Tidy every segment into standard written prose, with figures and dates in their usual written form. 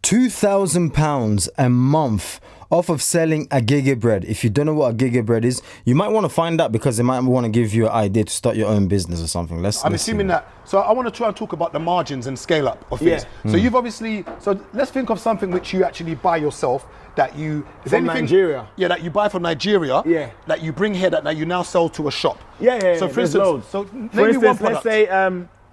£2,000 a month off of selling Agege bread. If you don't know what Agege bread is, you might want to find out because they might want to give you an idea to start your own business or something. I'm assuming that. So I want to try and talk about the margins and scale up of things. So you've obviously, so let's think of something which you actually buy yourself that you... From Nigeria? Yeah, that you buy from Nigeria. Yeah. That you bring here that you now sell to a shop. Yeah. So for instance, loads. so maybe one product. Let's say...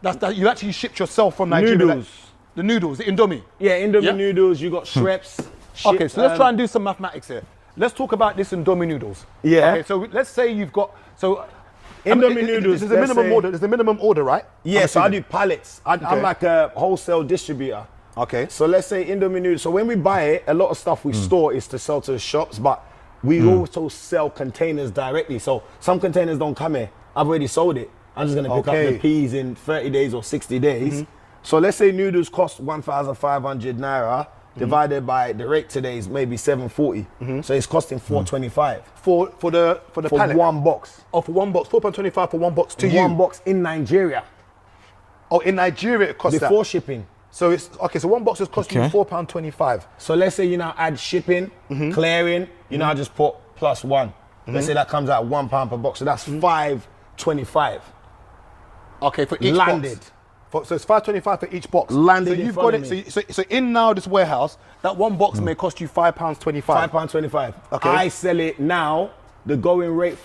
that you actually shipped yourself from Nigeria. Noodles. The noodles, the Indomie. Yeah, Indomie noodles, you got Schweppes. Okay, so let's try and do some mathematics here. Let's talk about this Indomie noodles. Yeah. Okay, so let's say you've got, Indomie noodles. There's a minimum order. There's a minimum order, right? Yeah, so I do pallets. I'm like a wholesale distributor. Okay. So let's say Indomie noodles. So when we buy it, a lot of stuff we store is to sell to the shops, but we also sell containers directly. So some containers don't come here. I've already sold it. I'm just gonna pick up the peas in 30 days or 60 days. So let's say noodles cost 1,500 naira. Divided by the rate today is maybe 740. So it's costing 425 for the pallet. One box. Oh, for one box, 4.25 for one box to you. One box in Nigeria. Oh, in Nigeria it costs before shipping. So it's okay. So one box is costing you £4.25. So let's say you now add shipping, clearing. You now just put +1. Let's say that comes out £1 per box. So that's 525. Okay, for each landed. box. So it's $5.25 for each box. Landed. So you've got it. So in now this warehouse, that one box may cost you £5.25. £5.25. Okay. I sell it now. The going rate.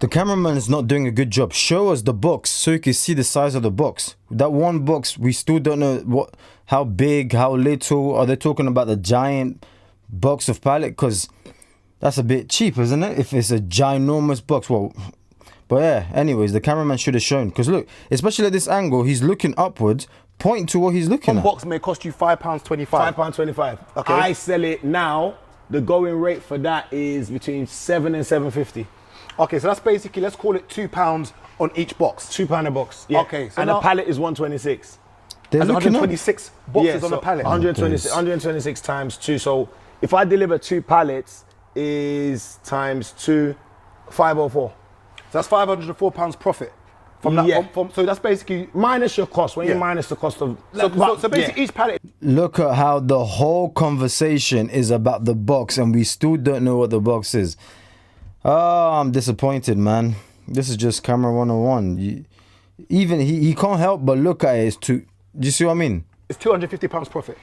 The cameraman is not doing a good job. Show us the box so you can see the size of the box. That one box, we still don't know how big, how little. Are they talking about the giant box of pallet? Because that's a bit cheap, isn't it? If it's a ginormous box, well. But yeah, anyways, the cameraman should have shown. Because look, especially at this angle, he's looking upwards, pointing to what he's looking at. One box may cost you £5.25. £5.25. Okay. I sell it now. The going rate for that is between 7 and 7.50. Okay, so that's basically, let's call it £2 on each box. £2 a box. Yeah. Okay, so and a pallet is 126. There's 126 boxes on a pallet. 126 times 2. So if I deliver 2 pallets, is times 2, 504. So that's £504 profit from that. So that's basically minus your cost. When you minus the cost of so basically each pallet. Look at how the whole conversation is about the box, and we still don't know what the box is. Oh, I'm disappointed, man. This is just camera 101. Even he can't help but look at it. Do you see what I mean? It's £250 profit.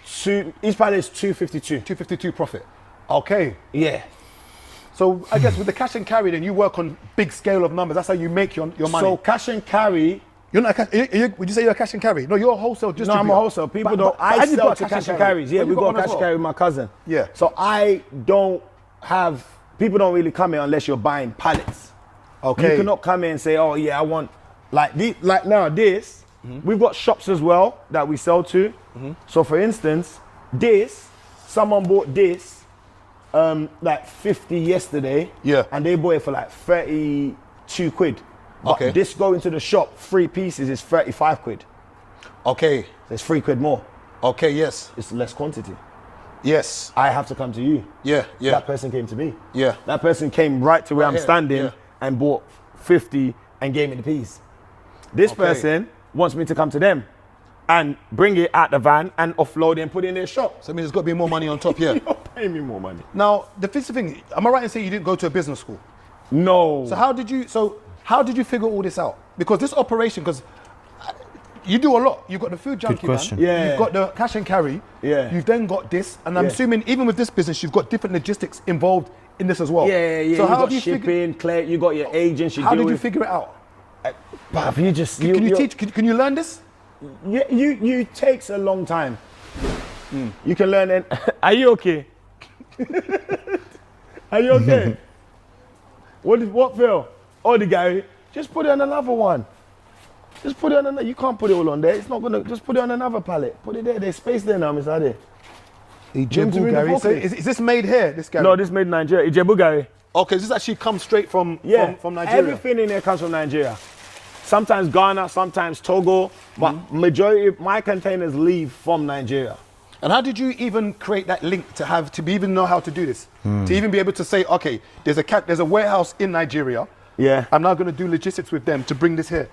Each pallet is 252. 252 profit. Okay. Yeah. So I guess with the cash and carry, then you work on big scale of numbers. That's how you make your money. So cash and carry. You're not. Would you say you're a cash and carry? No, you're a wholesale distributor. No, I'm a wholesale. People don't. I sell to cash and carries. Yeah, we got cash and carry with my cousin. Yeah. So I don't have. People don't really come here unless you're buying pallets. Okay. You cannot come in and say, oh yeah, I want like now this. We've got shops as well that we sell to. So for instance, someone bought this. Like 50 yesterday, and they bought it for like 32 quid. But this going to the shop, 3 pieces is 35 quid. Okay. There's 3 quid more. Okay, yes. It's less quantity. Yes. I have to come to you. Yeah. That person came to me. Yeah. That person came right to where I'm standing and bought 50 and gave me the piece. This person wants me to come to them and bring it out the van and offload it and put it in their shop. So I mean, there's got to be more money on top, yeah. You're paying me more money. Now, the thing, am I right in saying you didn't go to a business school? No. So how did you figure all this out? Because this operation, because you do a lot. You've got the food junkie man. Yeah. You've got the cash and carry. Yeah. You've then got this, and I'm assuming even with this business, you've got different logistics involved in this as well. Yeah. So how do you shipping, you got your agents. How did you figure it out? Bruv, you just can you teach? Can you learn this? Yeah, you takes a long time. You can learn it. Are you okay? Are you okay? What Phil? Oh, the guy. Just put it on another one. Just put it on another. You can't put it all on there. It's not gonna. Just put it on another pallet. Put it there. There's space there now, Mr. Ade. Ijebu Gary. So is this made here? This Gary? No, this made in Nigeria. Ijebu Gary. Okay, this actually comes straight from Nigeria. Everything in there comes from Nigeria. Sometimes Ghana, sometimes Togo, but majority of my containers leave from Nigeria. And how did you even create that link to even know how to do this? To even be able to say, okay, there's a warehouse in Nigeria. Yeah. I'm now going to do logistics with them to bring this here.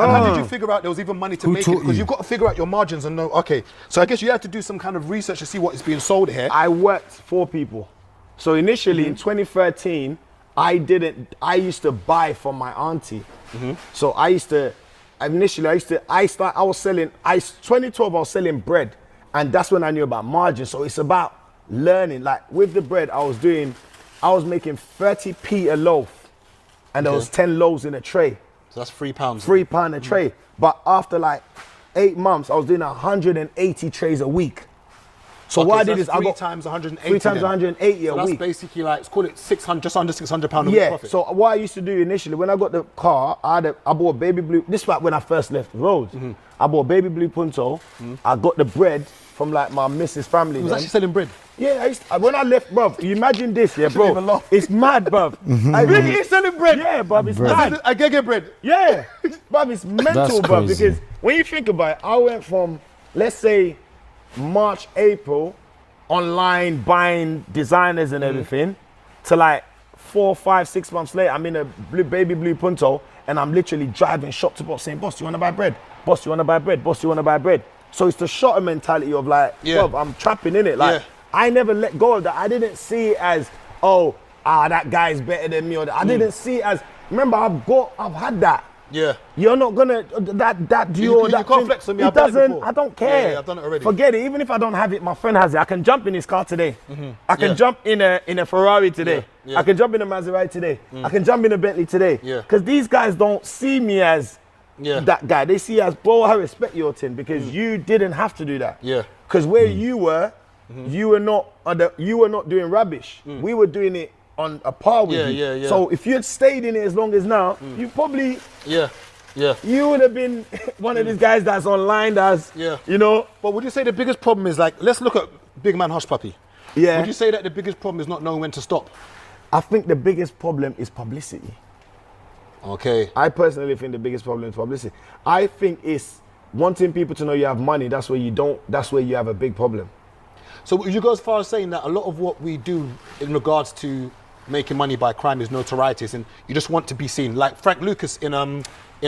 And how did you figure out there was even money to make it? Because you've got to figure out your margins and know, okay, so I guess you had to do some kind of research to see what is being sold here. I worked for people. So initially in 2013, I used to buy from my auntie. So I was selling, 2012 I was selling bread, and that's when I knew about margin. So it's about learning. Like with the bread I was making 30p a loaf, and there was 10 loaves in a tray. So that's £3. £3 a tray. But after like 8 months, I was doing 180 trays a week. So what I did is I got 3 times 180. 3 times 180 so a that's week. Basically like, let's call it 600, just under £600 a week Yeah. profit. So what I used to do initially, when I got the car, I bought a baby blue. This was like when I first left Rhodes. I bought a baby blue Punto. I got the bread from like my missus family. He was actually selling bread. Yeah, when I left, bruv, you imagine this, yeah, bro. It's mad, bruv. I really is selling bread. Yeah, bruv, it's mad. Agege bread. Yeah, bruv, it's mental, bruv. crazy. Because when you think about it, I went from, let's say, March, April, online buying designers and everything, to like 4, 5, 6 months later, I'm in a baby blue Punto, and I'm literally driving shop to boss saying, boss, do you want to buy bread? Boss, do you want to buy bread? Boss, do you want to buy bread? So it's the shotter mentality of like, bruv, I'm trapping in it. Like, I never let go of that. I didn't see it as, that guy's better than me. Or I didn't see it as, remember, I've had that. Yeah. You're not gonna that duo. You can't flex on me. It doesn't. I don't care. Yeah, I've done it already. Forget it. Even if I don't have it, my friend has it. I can jump in his car today. I can jump in a Ferrari today. I can jump in a Maserati today. I can jump in a Bentley today. Because these guys don't see me as that guy. They see as, bro, I respect your thing because you didn't have to do that. Yeah. Because where you were, you were not doing rubbish. We were doing it on a par with you. Yeah. So if you had stayed in it as long as now, you probably you would have been one of these guys that's online, you know. But would you say the biggest problem is like, let's look at Big Man Hush Puppy. Yeah. Would you say that the biggest problem is not knowing when to stop? I think the biggest problem is publicity. Okay. I personally think the biggest problem is publicity. I think it's wanting people to know you have money. That's where you have a big problem. So would you go as far as saying that a lot of what we do in regards to making money by crime is notoriety, and you just want to be seen? Like Frank Lucas in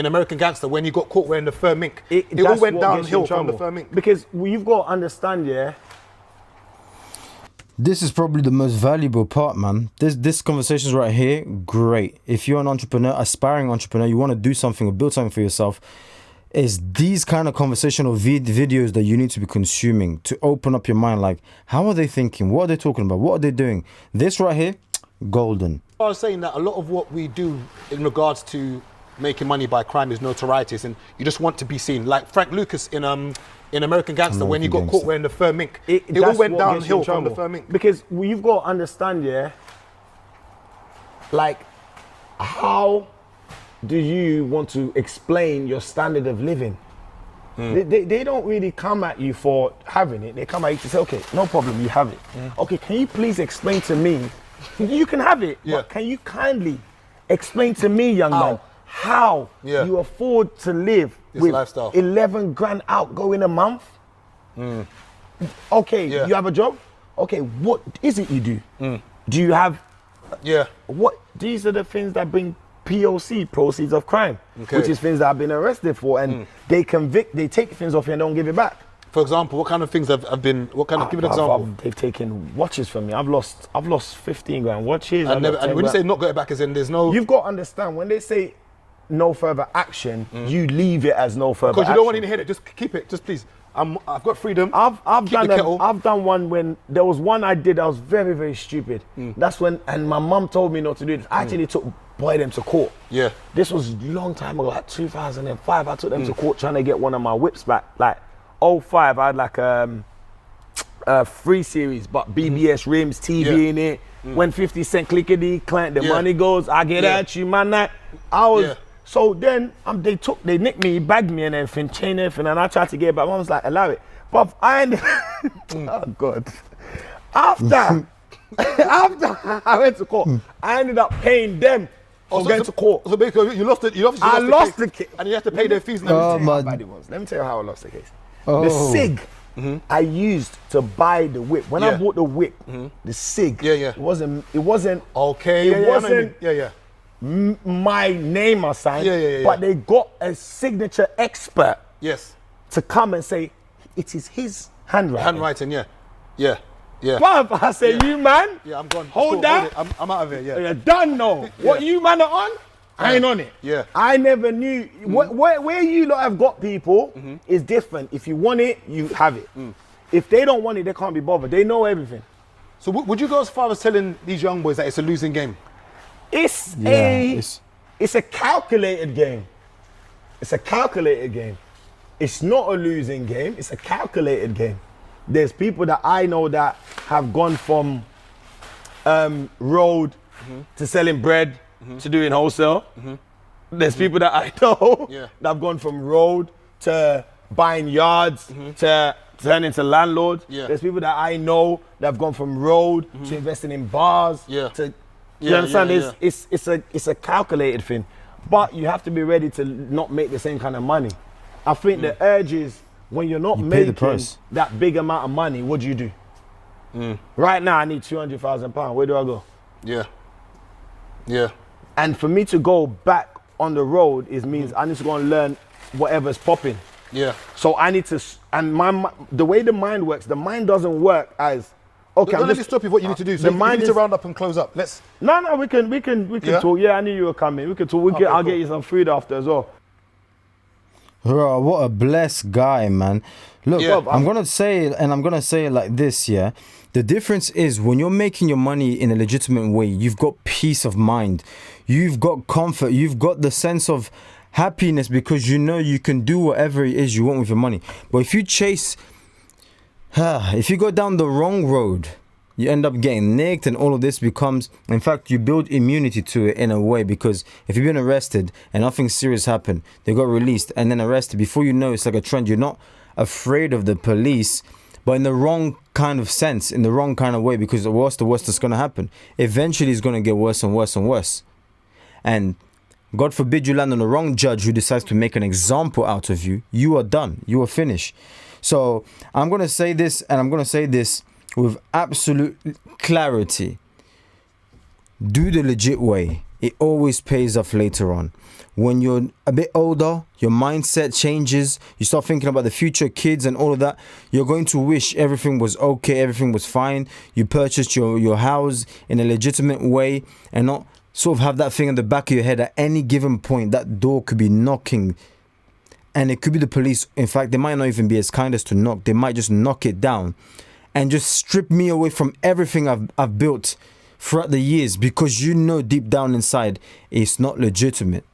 American Gangster, when he got caught wearing the fur mink, it all went downhill from the fur mink. Because you've got to understand, This is probably the most valuable part, man. This conversations right here, great. If you're an entrepreneur, aspiring entrepreneur, you want to do something or build something for yourself, is these kind of conversational videos that you need to be consuming to open up your mind. Like, how are they thinking? What are they talking about? What are they doing? This right here, golden. I was saying that a lot of what we do in regards to making money by crime is notoriety, and you just want to be seen. Like Frank Lucas in American Gangster, when he got caught wearing the fur mink, it all went downhill from the fur mink. Because you've got to understand, like, how do you want to explain your standard of living? They don't really come at you for having it. They come at you to say, okay, no problem, you have it. Okay, can you please explain to me? You can have it, but can you kindly explain to me, young man, how you afford to live this with lifestyle. 11 grand outgoing a month? Okay, you have a job? Okay, what is it you do? Do you have, what? These are the things that bring POC, proceeds of crime, which is things that I've been arrested for, and they take things off you and don't give it back. For example, what kind of things have been, give an example. They've taken watches from me. I've lost 15 grand watches. And when you say not got it back, as in there's no... You've got to understand, when they say no further action, you leave it as no further action. Because you don't want to hear it, just keep it, just please. I've got freedom. I've done one when there was one I did that was very, very stupid. That's when, and my mum told me not to do this. I actually took them to court. Yeah. This was a long time ago, like 2005. I took them to court trying to get one of my whips back. Like 05, I had like a 3 Series, but BBS rims, TV in it. When 50 Cent clickety clank, the money goes, I get at you, man. I was. So then they nicked me, bagged me and everything, chain everything, and I tried to get it back. I was like, allow it. But I ended oh God. After I went to court, I ended up paying them for going to court. So basically you lost it, I lost the case. And you have to pay their fees. Let me tell you how I lost the case. The SIG I used to buy the whip. When I bought the whip, the SIG, it wasn't okay. It wasn't my name are signed, Yeah. but they got a signature expert Yes. to come and say it is his handwriting. Handwriting, yeah. Bruv, I say, you man, Yeah, I'm gone. hold that. I'm out of here, yeah. You're done now. What you man are on, I ain't on it. Yeah. I never knew. Where you lot have got people is different. If you want it, you have it. If they don't want it, they can't be bothered. They know everything. So would you go as far as telling these young boys that it's a losing game? It's a calculated game. It's a calculated game. It's not a losing game. It's a calculated game. There's people that I know that have gone from road to selling bread to doing wholesale. There's people that I know that have gone from road to buying yards to turning to landlords. There's people that I know that have gone from road to investing in bars. To, you understand? It's a calculated thing, but you have to be ready to not make the same kind of money. I think the urge is when you're not making that big amount of money, what do you do? Right now, I need £200,000. Where do I go? Yeah. And for me to go back on the road means I need to go and learn whatever's popping. Yeah. So I need to, and the way the mind works, the mind doesn't work as, okay, Let me stop you what you need to do. So you need to round up and close up. Let's. No, we can talk. Yeah, I knew you were coming. We can talk. I'll get you some food after as well. Bro, what a blessed guy, man. Look, I'm gonna say it like this, yeah. The difference is when you're making your money in a legitimate way, you've got peace of mind, you've got comfort, you've got the sense of happiness because you know you can do whatever it is you want with your money. But if you if you go down the wrong road, you end up getting nicked, and all of this becomes, in fact, you build immunity to it in a way, because if you've been arrested and nothing serious happened, they got released and then arrested, before you know, it's like a trend. You're not afraid of the police, but in the wrong kind of sense, in the wrong kind of way, because the worst that's going to happen. Eventually, it's going to get worse and worse and worse. And God forbid you land on the wrong judge who decides to make an example out of you. You are done. You are finished. So I'm going to say this, and I'm going to say this with absolute clarity. Do the legit way. It always pays off later on. When you're a bit older, your mindset changes. You start thinking about the future, kids and all of that. You're going to wish everything was okay, everything was fine. You purchased your house in a legitimate way, and not sort of have that thing in the back of your head at any given point. That door could be knocking, and it could be the police. In fact, they might not even be as kind as to knock. They might just knock it down and just strip me away from everything I've built throughout the years, because you know deep down inside it's not legitimate.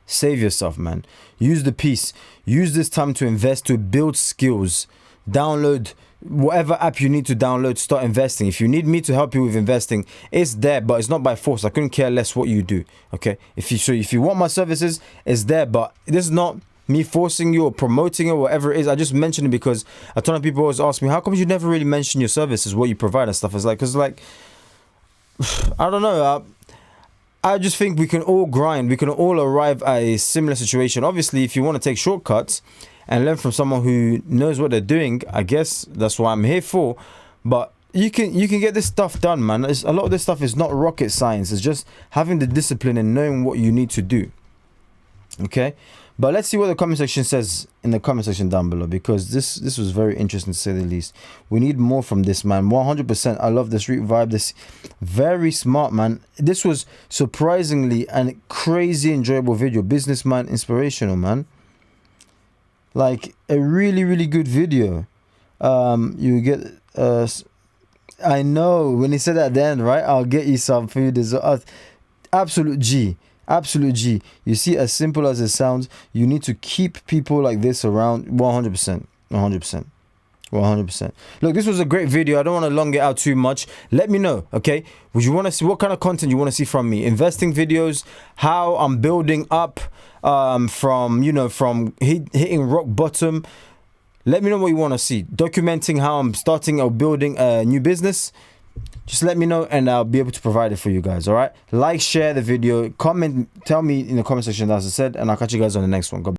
Save yourself, man. Use the peace. Use this time to invest, to build skills. Download whatever app you need to download. Start investing. If you need me to help you with investing, it's there, but it's not by force. I couldn't care less what you do. Okay. If you want my services, it's there, but this is not me forcing you or promoting it or whatever it is. I just mention it because a ton of people always ask me, how come you never really mention your services, what you provide and stuff? It's like, because like, I don't know. I just think we can all grind. We can all arrive at a similar situation. Obviously, if you want to take shortcuts and learn from someone who knows what they're doing, I guess that's what I'm here for. But you can get this stuff done, man. A lot of this stuff is not rocket science. It's just having the discipline and knowing what you need to do. Okay? But let's see what the comment section says in the comment section down below, because this was very interesting to say the least. We need more from this, man. 100%. I love the street vibe. This very smart, man. This was surprisingly and crazy enjoyable video. Businessman inspirational, man. Like a really, really good video. You get I know when he said that at the end, right? I'll get you some food. Is absolute G. Absolute G. You see, as simple as it sounds, you need to keep people like this around. 100%. 100%. 100%. Look, this was a great video. I don't want to long it out too much. Let me know, okay? Would you want to see what kind of content you want to see from me? Investing videos, how I'm building up from hitting rock bottom. Let me know what you want to see. Documenting how I'm starting or building a new business. Just let me know and I'll be able to provide it for you guys, all right? Like, share the video, comment, tell me in the comment section, as I said, and I'll catch you guys on the next one. God bless.